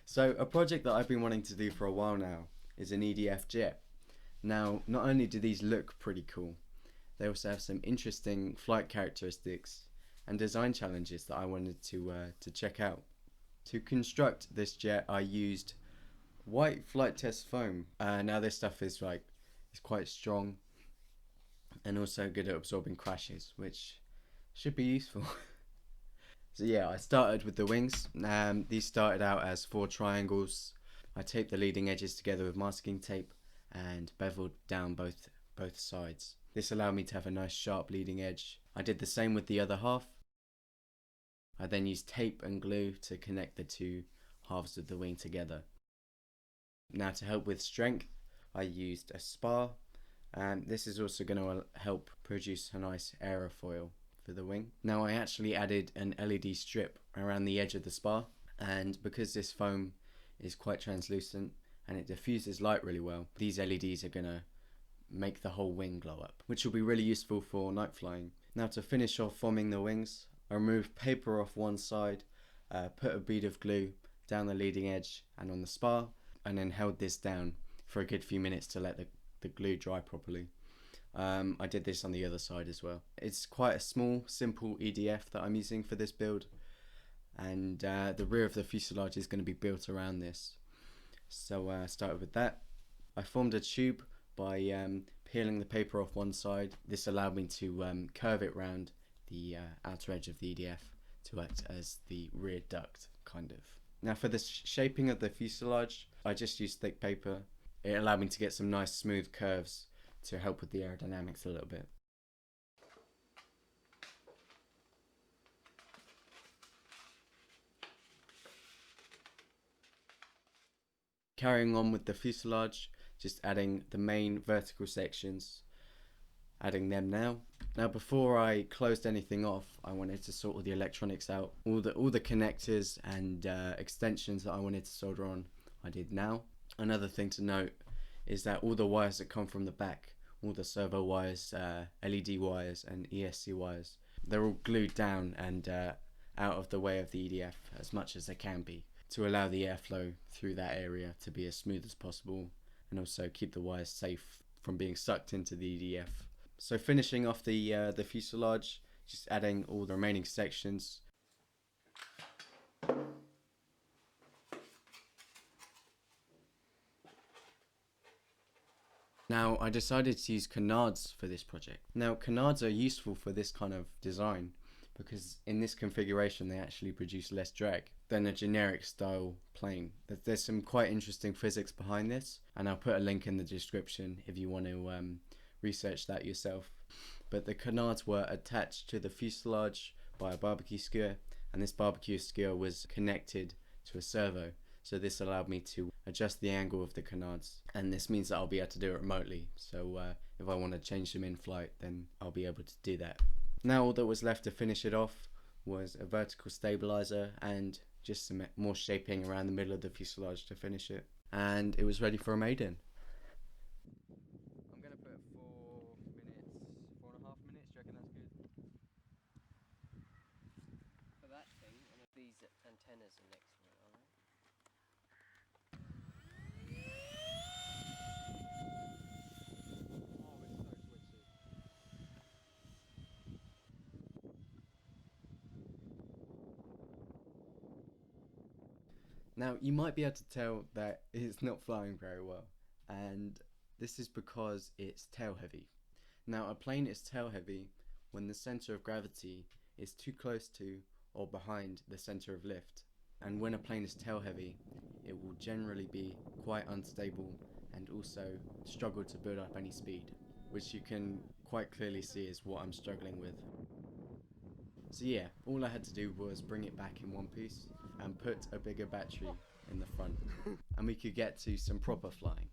So a project that I've been wanting to do for a while now is an EDF jet. Now, not only do these look pretty cool, they also have some interesting flight characteristics and design challenges that I wanted to check out. To construct this jet, I used white flight test foam. Now this stuff is quite strong and also good at absorbing crashes, which should be useful. So yeah, I started with the wings. These started out as 4 triangles. I taped the leading edges together with masking tape and beveled down both sides. This allowed me to have a nice sharp leading edge. I did the same with the other half. I then used tape and glue to connect the 2 halves of the wing together. Now, to help with strength, I used a spar, and this is also going to help produce a nice aerofoil for the wing. Now, I actually added an LED strip around the edge of the spar, and because this foam is quite translucent and it diffuses light really well, these LEDs are going to make the whole wing glow up, which will be really useful for night flying. Now, to finish off forming the wings, I removed paper off one side, put a bead of glue down the leading edge and on the spar, and then held this down for a good few minutes to let the glue dry properly. I did this on the other side as well. It's quite a small, simple EDF that I'm using for this build, and the rear of the fuselage is going to be built around this. So I started with that. I formed a tube by peeling the paper off one side. This allowed me to curve it round the outer edge of the EDF to act as the rear duct, kind of. Now, for the shaping of the fuselage, I just used thick paper. It allowed me to get some nice smooth curves to help with the aerodynamics a little bit. Carrying on with the fuselage, just adding the main vertical sections, adding them now. Now, before I closed anything off, I wanted to sort all the electronics out. All the connectors and extensions that I wanted to solder on, I did now. Another thing to note is that all the wires that come from the back, all the servo wires, LED wires and ESC wires, they're all glued down and out of the way of the EDF as much as they can be, to allow the airflow through that area to be as smooth as possible, and also keep the wires safe from being sucked into the EDF. So finishing off the fuselage, just adding all the remaining sections. Now, I decided to use canards for this project. Now, canards are useful for this kind of design because in this configuration they actually produce less drag than a generic style plane. There's some quite interesting physics behind this, and I'll put a link in the description if you want to research that yourself. But the canards were attached to the fuselage by a barbecue skewer, and this barbecue skewer was connected to a servo. So this allowed me to adjust the angle of the canards, and this means that I'll be able to do it remotely. So if I want to change them in flight, then I'll be able to do that. Now all that was left to finish it off was a vertical stabilizer and just some more shaping around the middle of the fuselage to finish it. And it was ready for a maiden. I'm going to put 4.5 minutes, do you reckon that's good? For that thing, and these antennas are next to it, aren't they? Now, you might be able to tell that it's not flying very well, and this is because it's tail heavy. Now, a plane is tail heavy when the center of gravity is too close to or behind the center of lift. And when a plane is tail heavy, it will generally be quite unstable and also struggle to build up any speed, which you can quite clearly see is what I'm struggling with. So yeah, all I had to do was bring it back in one piece and put a bigger battery in the front, and we could get to some proper flying.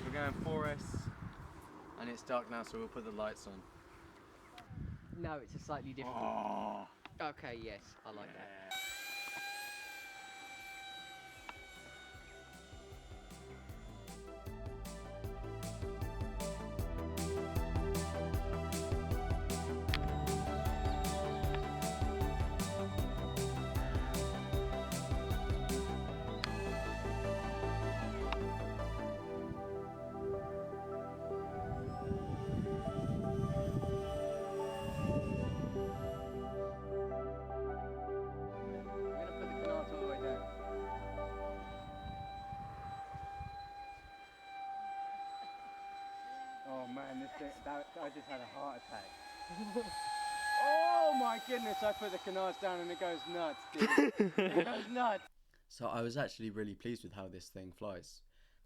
We're going 4S, and it's dark now, so we'll put the lights on. No, it's a slightly different. Oh, Okay, yes, I like that. I'm gonna put the canards all the way down. Oh man, this thing, I just had a heart attack. Oh my goodness, I put the canards down and it goes nuts, dude. It goes nuts. So I was actually really pleased with how this thing flies.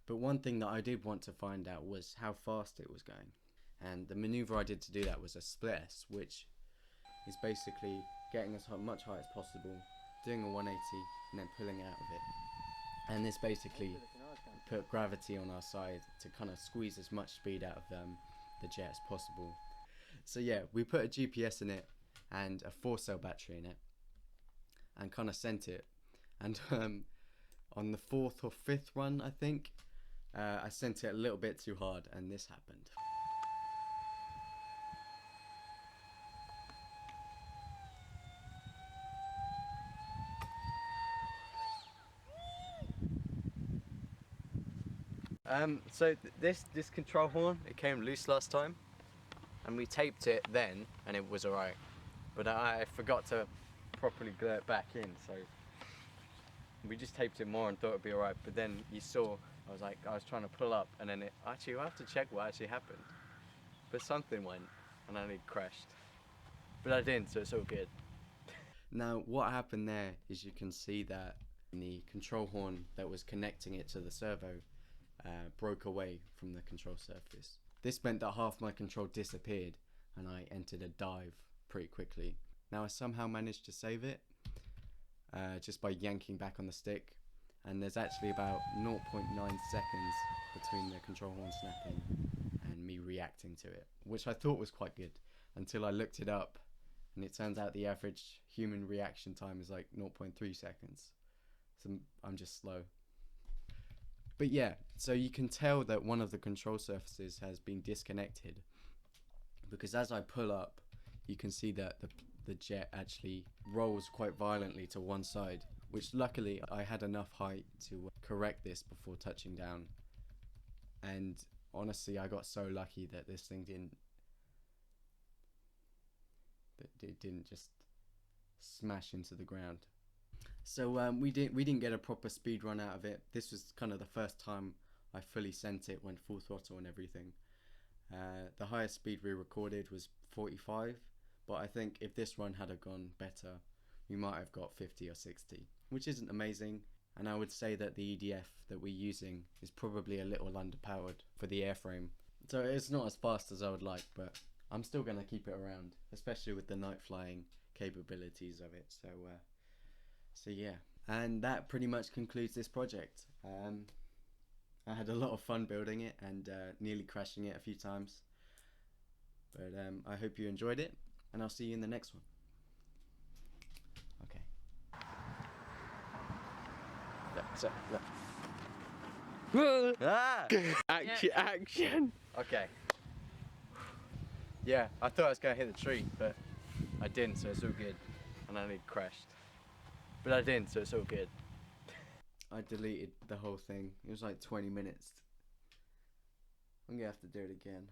But one thing that I did want to find out was how fast it was going. And the maneuver I did to do that was a split S, which is basically getting as much height as possible, doing a 180 and then pulling out of it. And this basically put gravity on our side to kind of squeeze as much speed out of the jet as possible. So yeah, we put a GPS in it and a 4-cell battery in it and kind of sent it. And on the 4th or 5th run, I think, I sent it a little bit too hard and this happened. This control horn, it came loose last time, and we taped it then, and it was alright. But I forgot to properly glue it back in, so we just taped it more and thought it'd be alright. But then you saw, I was trying to pull up, and then you'll have to check what actually happened. But something went, and then it crashed. But I didn't, so it's all good. Now, what happened there is you can see that the control horn that was connecting it to the servo broke away from the control surface. This meant that half my control disappeared and I entered a dive pretty quickly. Now I somehow managed to save it just by yanking back on the stick, and there's actually about 0.9 seconds between the control horn snapping and me reacting to it, which I thought was quite good until I looked it up, and it turns out the average human reaction time is like 0.3 seconds. So I'm just slow. But yeah, so you can tell that one of the control surfaces has been disconnected, because as I pull up, you can see that the jet actually rolls quite violently to one side, which luckily I had enough height to correct this before touching down. And honestly, I got so lucky that this thing didn't just smash into the ground. So we didn't get a proper speed run out of it. This was kind of the first time I fully sent it, went full throttle and everything. The highest speed we recorded was 45, but I think if this run had gone better, we might have got 50 or 60, which isn't amazing. And I would say that the EDF that we're using is probably a little underpowered for the airframe. So it's not as fast as I would like, but I'm still going to keep it around, especially with the night flying capabilities of it. So yeah, and that pretty much concludes this project. I had a lot of fun building it and nearly crashing it a few times. But I hope you enjoyed it, and I'll see you in the next one. Okay. Look. Ah! Action! Okay. Yeah, I thought I was going to hit the tree, but I didn't, so it's all good. And I nearly crashed. But I didn't, so it's all good. I deleted the whole thing. It was like 20 minutes. I'm gonna have to do it again.